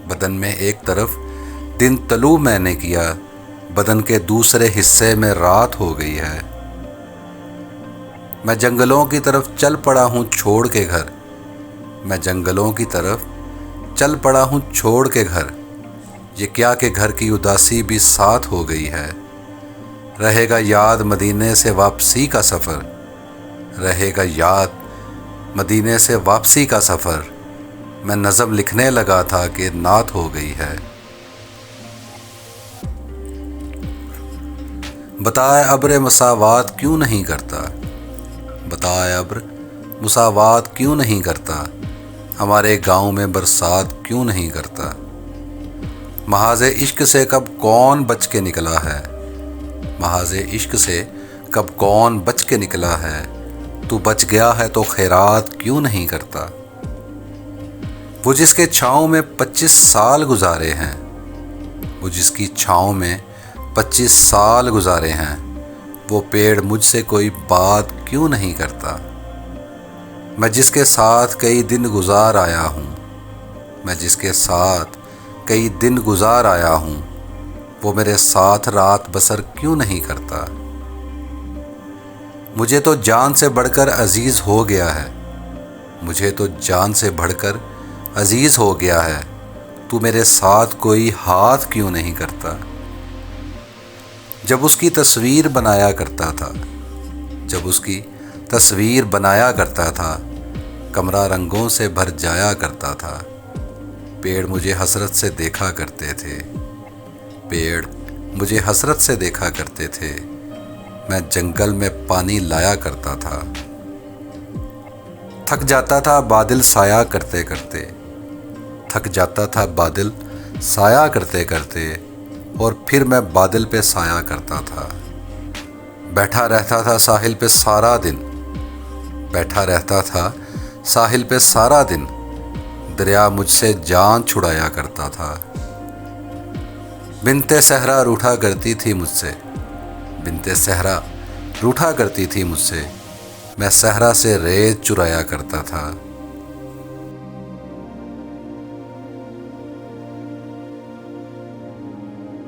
بدن میں ایک طرف دن طلوع میں نے کیا، بدن کے دوسرے حصے میں رات ہو گئی ہے۔ میں جنگلوں کی طرف چل پڑا ہوں چھوڑ کے گھر، میں جنگلوں کی طرف چل پڑا ہوں چھوڑ کے گھر، یہ کیا کہ گھر کی اداسی بھی ساتھ ہو گئی ہے۔ رہے گا یاد مدینے سے واپسی کا سفر، رہے گا یاد مدینے سے واپسی کا سفر، میں نظم لکھنے لگا تھا کہ نعت ہو گئی ہے۔ بتائے ابر مساوات کیوں نہیں کرتا، بتائے ابر مساوات کیوں نہیں کرتا، ہمارے گاؤں میں برسات کیوں نہیں کرتا۔ محاذ عشق سے کب کون بچ کے نکلا ہے، محاذ عشق سے کب کون بچ کے نکلا ہے، تو بچ گیا ہے تو خیرات کیوں نہیں کرتا۔ وہ جس کے چھاؤں میں 25 سال گزارے ہیں، وہ جس کی چھاؤں میں 25 سال گزارے ہیں، وہ پیڑ مجھ سے کوئی بات کیوں نہیں کرتا۔ میں جس کے ساتھ کئی دن گزار آیا ہوں، میں جس کے ساتھ کئی دن گزار آیا ہوں، وہ میرے ساتھ رات بسر کیوں نہیں کرتا۔ مجھے تو جان سے بڑھ کر عزیز ہو گیا ہے، مجھے تو جان سے بڑھ کر عزیز ہو گیا ہے، تو میرے ساتھ کوئی ہاتھ کیوں نہیں کرتا۔ جب اس کی تصویر بنایا کرتا تھا، جب اس کی تصویر بنایا کرتا تھا، کمرہ رنگوں سے بھر جایا کرتا تھا، پیڑ مجھے حسرت سے دیکھا کرتے تھے، پیڑ مجھے حسرت سے دیکھا کرتے تھے، میں جنگل میں پانی لایا کرتا تھا۔ تھک جاتا تھا بادل سایہ کرتے کرتے، تھک جاتا تھا بادل سایہ کرتے کرتے، اور پھر میں بادل پہ سایہ کرتا تھا۔ بیٹھا رہتا تھا ساحل پہ سارا دن، بیٹھا رہتا تھا ساحل پہ سارا دن، دریا مجھ سے جان چھڑایا کرتا تھا۔ بنتے صحرا روٹھا کرتی تھی مجھ سے، بنتے صحرا روٹھا کرتی تھی مجھ سے، میں صحرا سے ریت چرایا کرتا تھا۔